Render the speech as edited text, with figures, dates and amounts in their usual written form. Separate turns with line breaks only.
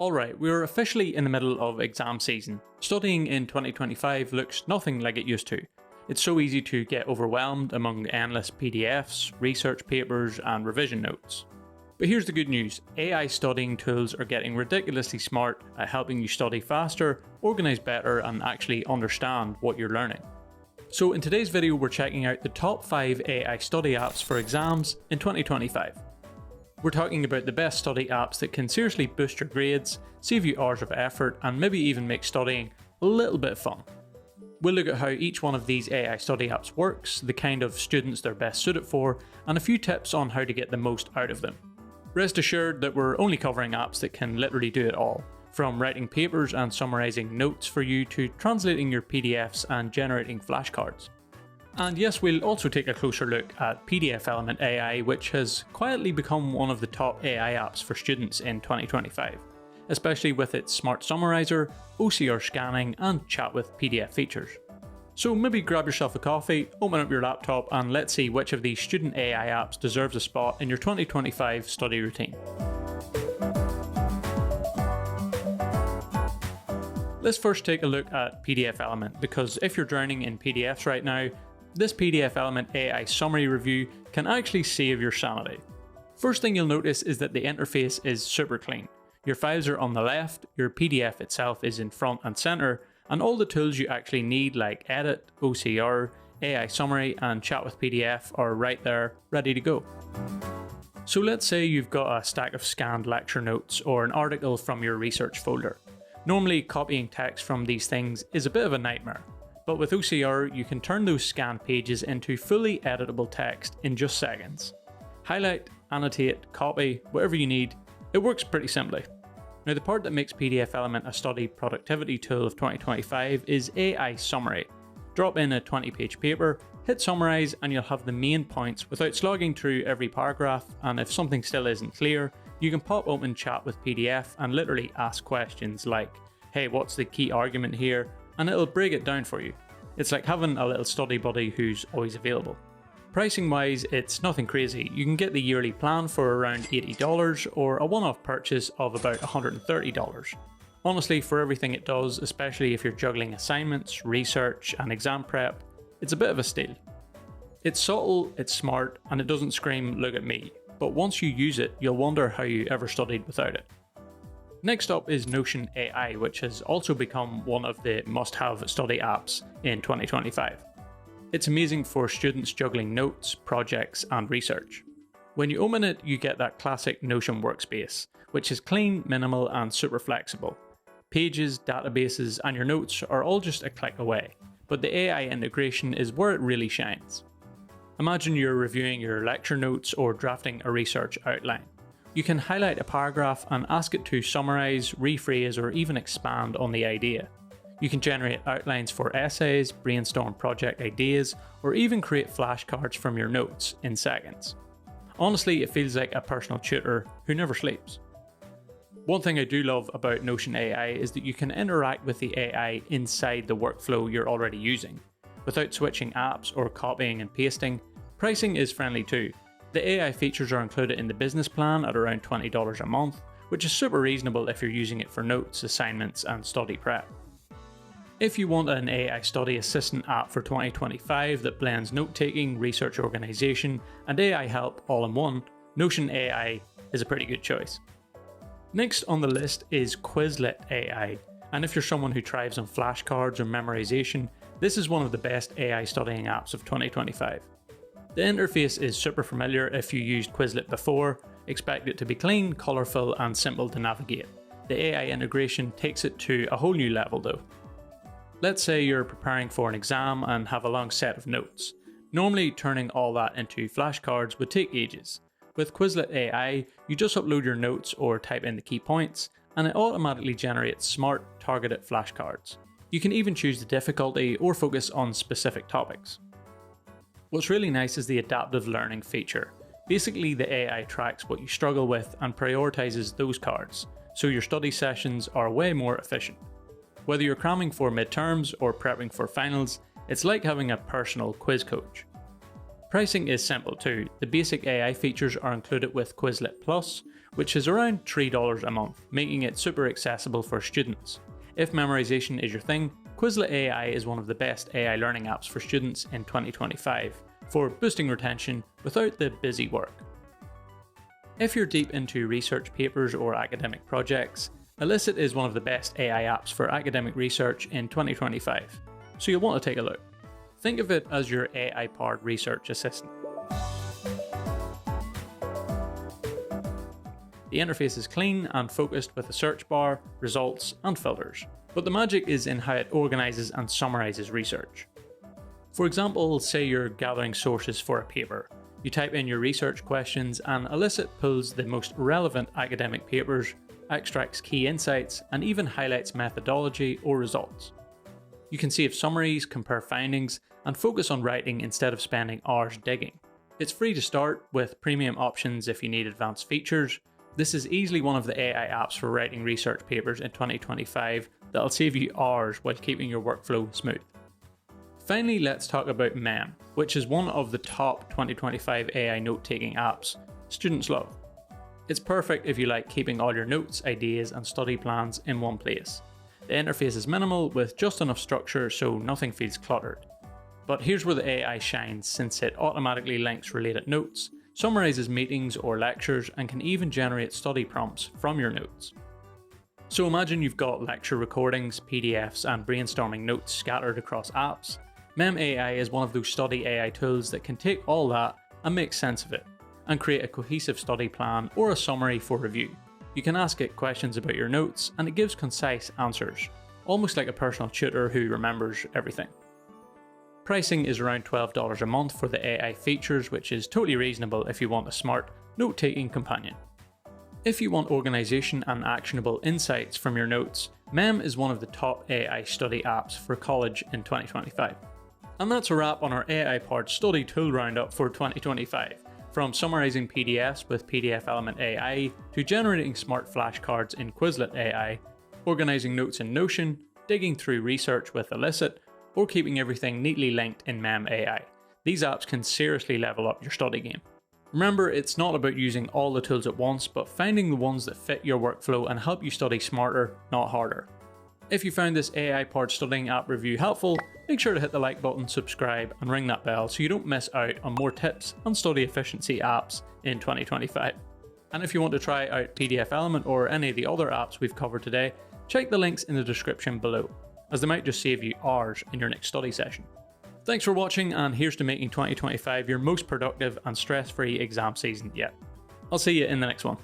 Alright, we're officially in the middle of exam season. Studying in 2025 looks nothing like it used to. It's so easy to get overwhelmed among endless PDFs, research papers, and revision notes. But here's the good news, AI studying tools are getting ridiculously smart at helping you study faster, organise better, and actually understand what you're learning. So in today's video we're checking out the top 5 AI study apps for exams in 2025. We're talking about the best study apps that can seriously boost your grades, save you hours of effort, and maybe even make studying a little bit fun. We'll look at how each one of these AI study apps works, the kind of students they're best suited for, and a few tips on how to get the most out of them. Rest assured that we're only covering apps that can literally do it all, from writing papers and summarising notes for you to translating your PDFs and generating flashcards. And yes, we'll also take a closer look at PDFelement AI, which has quietly become one of the top AI apps for students in 2025, especially with its smart summarizer, OCR scanning, and chat with PDF features. So maybe grab yourself a coffee, open up your laptop, and let's see which of these student AI apps deserves a spot in your 2025 study routine. Let's first take a look at PDFelement, because if you're drowning in PDFs right now, this PDFelement AI summary review can actually save your sanity. First thing you'll notice is that the interface is super clean. Your files are on the left, your PDF itself is in front and center, and all the tools you actually need like Edit, OCR, AI Summary, and Chat with PDF are right there, ready to go. So let's say you've got a stack of scanned lecture notes or an article from your research folder. Normally copying text from these things is a bit of a nightmare, but with OCR you can turn those scanned pages into fully editable text in just seconds. Highlight, annotate, copy, whatever you need, it works pretty simply. Now the part that makes PDFelement a study productivity tool of 2025 is AI Summary. Drop in a 20-page paper, hit Summarise, and you'll have the main points without slogging through every paragraph, and if something still isn't clear, you can pop open Chat with PDF and literally ask questions like, hey, what's the key argument here? And it'll break it down for you. It's like having a little study buddy who's always available. Pricing wise, it's nothing crazy. You can get the yearly plan for around $80 or a one-off purchase of about $130. Honestly, for everything it does, especially if you're juggling assignments, research, and exam prep, it's a bit of a steal. It's subtle, it's smart, and it doesn't scream, look at me. But once you use it, you'll wonder how you ever studied without it. Next up is Notion AI, which has also become one of the must-have study apps in 2025. It's amazing for students juggling notes, projects, and research. When you open it, you get that classic Notion workspace, which is clean, minimal, and super flexible. Pages, databases, and your notes are all just a click away, but the AI integration is where it really shines. Imagine you're reviewing your lecture notes or drafting a research outline. You can highlight a paragraph and ask it to summarise, rephrase, or even expand on the idea. You can generate outlines for essays, brainstorm project ideas, or even create flashcards from your notes in seconds. Honestly, it feels like a personal tutor who never sleeps. One thing I do love about Notion AI is that you can interact with the AI inside the workflow you're already using. Without switching apps or copying and pasting, pricing is friendly too. The AI features are included in the business plan at around $20 a month, which is super reasonable if you're using it for notes, assignments, and study prep. If you want an AI study assistant app for 2025 that blends note-taking, research organisation, and AI help all in one, Notion AI is a pretty good choice. Next on the list is Quizlet AI, and if you're someone who thrives on flashcards or memorization, this is one of the best AI studying apps of 2025. The interface is super familiar if you used Quizlet before, expect it to be clean, colourful, and simple to navigate. The AI integration takes it to a whole new level though. Let's say you're preparing for an exam and have a long set of notes. Normally turning all that into flashcards would take ages. With Quizlet AI, you just upload your notes or type in the key points, and it automatically generates smart, targeted flashcards. You can even choose the difficulty or focus on specific topics. What's really nice is the adaptive learning feature. Basically, the AI tracks what you struggle with and prioritises those cards, so your study sessions are way more efficient. Whether you're cramming for midterms or prepping for finals, it's like having a personal quiz coach. Pricing is simple too. The basic AI features are included with Quizlet Plus, which is around $3 a month, making it super accessible for students. If memorization is your thing, Quizlet AI is one of the best AI learning apps for students in 2025 for boosting retention without the busy work. If you're deep into research papers or academic projects, Elicit is one of the best AI apps for academic research in 2025, so you'll want to take a look. Think of it as your AI-powered research assistant. The interface is clean and focused with a search bar, results, and filters, but the magic is in how it organizes and summarizes research. For example, say you're gathering sources for a paper. You type in your research questions and Elicit pulls the most relevant academic papers, extracts key insights, and even highlights methodology or results. You can save summaries, compare findings, and focus on writing instead of spending hours digging. It's free to start, with premium options if you need advanced features. This is easily one of the AI apps for writing research papers in 2025 that'll save you hours while keeping your workflow smooth. Finally, let's talk about Mem, which is one of the top 2025 AI note-taking apps students love. It's perfect if you like keeping all your notes, ideas, and study plans in one place. The interface is minimal with just enough structure so nothing feels cluttered. But here's where the AI shines, since it automatically links related notes, summarizes meetings or lectures, and can even generate study prompts from your notes. So imagine you've got lecture recordings, PDFs, and brainstorming notes scattered across apps. Mem AI is one of those study AI tools that can take all that and make sense of it, and create a cohesive study plan or a summary for review. You can ask it questions about your notes, and it gives concise answers, almost like a personal tutor who remembers everything. Pricing is around $12 a month for the AI features, which is totally reasonable if you want a smart, note-taking companion. If you want organization and actionable insights from your notes, Mem is one of the top AI study apps for college in 2025. And that's a wrap on our AI-powered study tool roundup for 2025. From summarizing PDFs with PDFelement AI, to generating smart flashcards in Quizlet AI, organizing notes in Notion, digging through research with Elicit, or keeping everything neatly linked in Mem AI. These apps can seriously level up your study game. Remember, it's not about using all the tools at once, but finding the ones that fit your workflow and help you study smarter, not harder. If you found this AI-powered studying app review helpful, make sure to hit the like button, subscribe, and ring that bell so you don't miss out on more tips on study efficiency apps in 2025. And if you want to try out PDFelement or any of the other apps we've covered today, check the links in the description below, as they might just save you hours in your next study session. Thanks for watching, and here's to making 2025 your most productive and stress-free exam season yet. I'll see you in the next one.